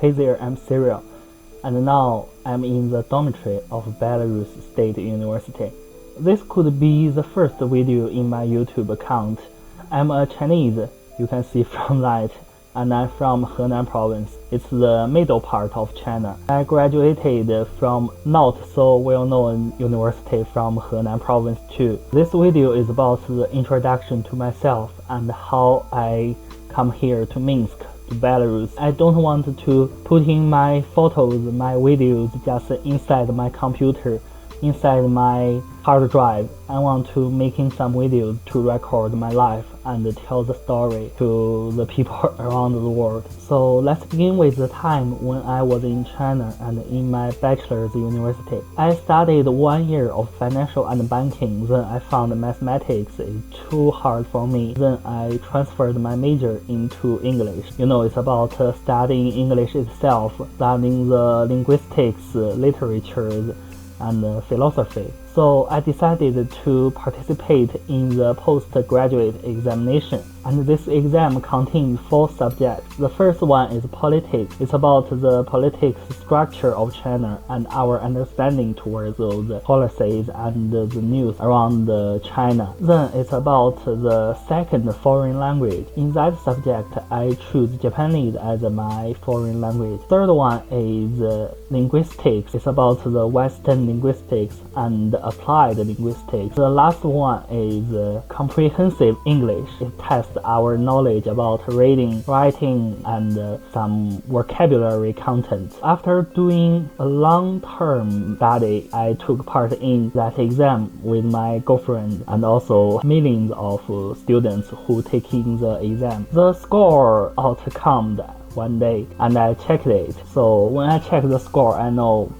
hazier and cereal. And now I'm in the dormitory of Belarus State University. This could be the first video in my YouTube account. I'm a Chinese, you can see from that, and I'm from Henan province. It's the middle part of China. I graduated from not so well-known university from Henan province too. This video is about the introduction to myself and how I come here to Minsk, to Belarus. I don't want to put in my photos, my videos just inside my computer, inside my hard drive. I want to making some videos to record my life and tell the story to the people around the world. So let's begin with the time when I was in China and in my bachelor's university. I studied 1 year of financial and banking, then I found mathematics is too hard for me. Then I transferred my major into English. It's about studying English itself, studying the linguistics, literatures, and philosophy. So I decided to participate in the postgraduate examination, and this exam contained 4 subjects. The first one is politics. It's about the politics structure of China and our understanding towards those policies and the news around China. Then it's about the second foreign language. In that subject, I choose Japanese as my foreign language. Third one is linguistics. It's about the Western linguistics and applied linguistics. The last one is comprehensive English. It tests our knowledge about reading, writing, and some vocabulary content. After doing a long-term study, I took part in that exam with my girlfriend and also millions of students who taking the exam. The score outcomed one day and I checked it. So when I check the score, I know,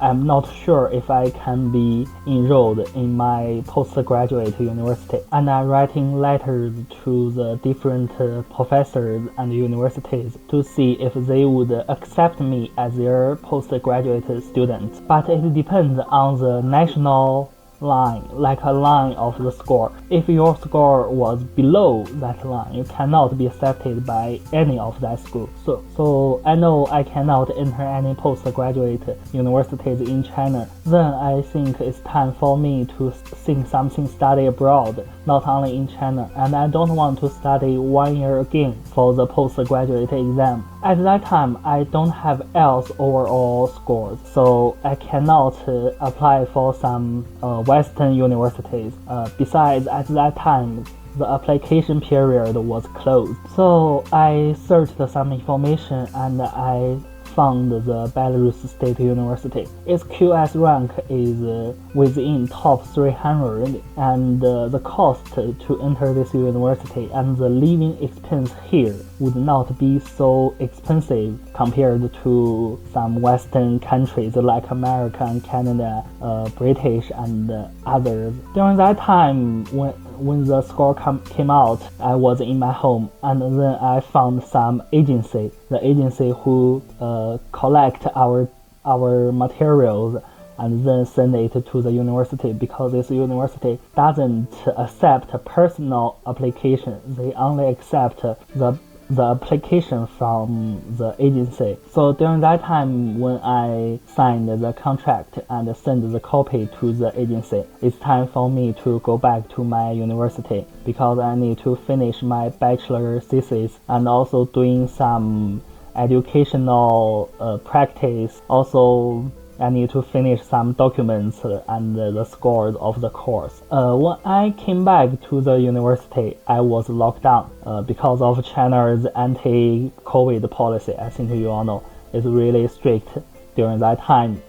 I'm not sure if I can be enrolled in my postgraduate university. And I'm writing letters to the different professors and universities to see if they would accept me as their postgraduate student. But it depends on the national line, like a line of the score. If your score was below that line, you cannot be accepted by any of that school. So I know I cannot enter any postgraduate universities in China. Then I think it's time for me to think something study abroad, not only in China. And I don't want to study 1 year again for the postgraduate exam. At that time, I don't have IELTS overall scores, so I cannot apply for some Western universities. Besides, at that time, the application period was closed. So I searched some information and I found the Belarus State University. Its QS rank is within top 300, and the cost to enter this university and the living expense here would not be so expensive compared to some Western countries like America, Canada, British, and others. During that time, when the score came out, I was in my home, and then I found some agency, the agency who collect our materials and then send it to the university, because this university doesn't accept personal application. They only accept the application from the agency. So during that time, when I signed the contract and sent the copy to the agency, it's time for me to go back to my university because I need to finish my bachelor thesis and also doing some educational practice. Also, I need to finish some documents and the scores of the course. When I came back to the university, I was locked down because of China's anti-COVID policy. I think you all know it's really strict during that time.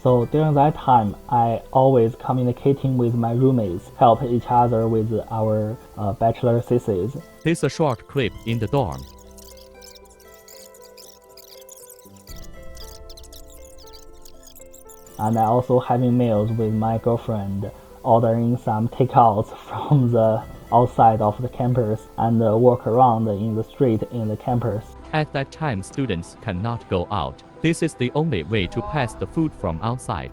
So during that time, I always communicating with my roommates, help each other with our bachelor thesis. This is a short clip in the dorm. And I also having meals with my girlfriend, ordering some takeouts from the outside of the campus and walk around in the street in the campus. At that time, students cannot go out. This is the only way to pass the food from outside.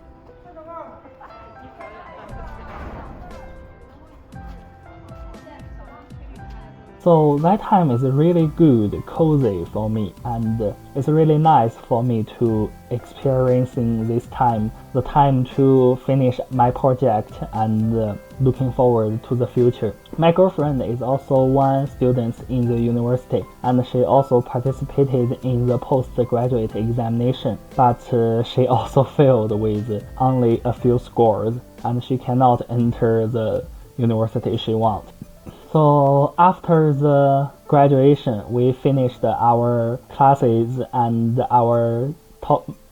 So that time is really good, cozy for me, and it's really nice for me to experiencing this time, the time to finish my project and looking forward to the future. My girlfriend is also one student in the university, and she also participated in the postgraduate examination, but she also failed with only a few scores, and she cannot enter the university she wants. So after the graduation, we finished our classes and our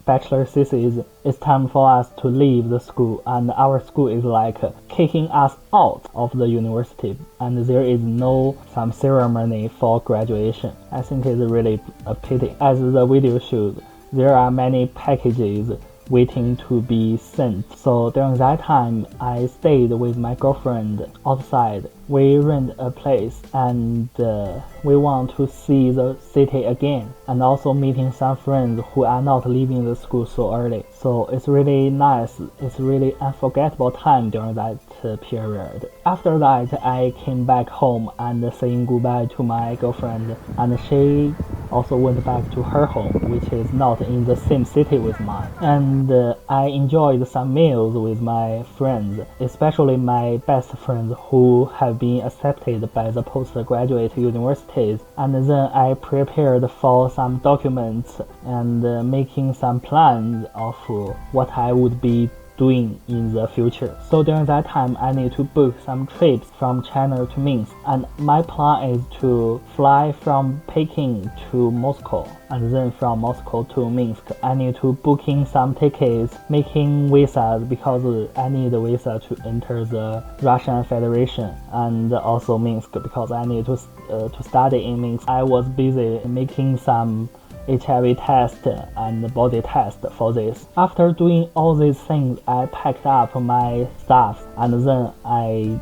bachelor thesis. It's time for us to leave the school, and our school is like kicking us out of the university, and there is no some ceremony for graduation. I think it's really a pity. As the video shows, there are many packages waiting to be sent. So during that time, I stayed with my girlfriend outside. We rent a place and we want to see the city again, and also meeting some friends who are not leaving the school so early. So it's really nice. It's really unforgettable time during that period. After that, I came back home and saying goodbye to my girlfriend, and she also went back to her home, which is not in the same city with mine. And I enjoyed some meals with my friends, especially my best friends who have been accepted by the postgraduate universities. And then I prepared for some documents and making some plans of what I would be doing in the future. So during that time, I need to book some trips from China to Minsk, and my plan is to fly from Peking to Moscow, and then from Moscow to Minsk. I need to booking some tickets, making visas, because I need a visa to enter the Russian Federation, and also Minsk because I need to study in Minsk. I was busy making some HIV test and body test for this. After doing all these things, I packed up my stuff, and then I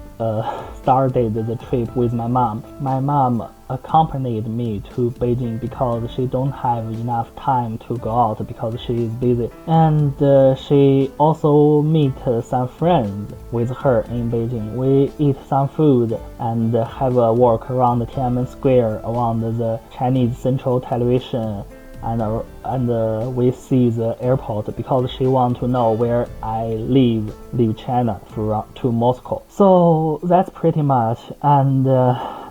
started the trip with my mom. My mom accompanied me to Beijing because she don't have enough time to go out because she is busy, and she also meet some friends with her in Beijing. We eat some food and have a walk around the Tiananmen Square, around the Chinese Central Television, and we see the airport because she want to know where I leave China to Moscow. So that's pretty much. And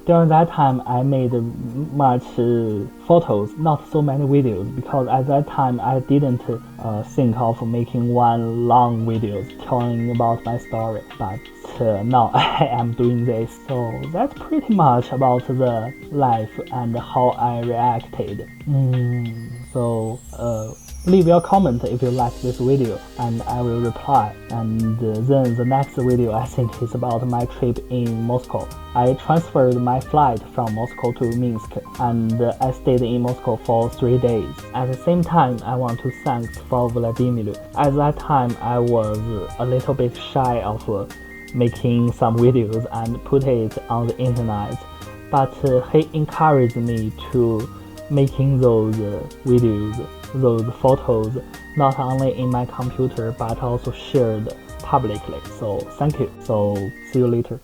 during that time, I made much photos, not so many videos, because at that time I didn't think of making one long videos telling about my story. But now I am doing this. So that's pretty much about the life and how I reacted. So leave your comment if you like this video, and I will reply. And then the next video I think is about my trip in Moscow. I transferred my flight from Moscow to Minsk, and I stayed in Moscow for 3 days. At the same time, I want to thank for Vladimir. At that time, I was a little bit shy of making some videos and put it on the internet, but he encouraged me to making those videos, those photos, not only in my computer but also shared publicly. So thank you. So see you later.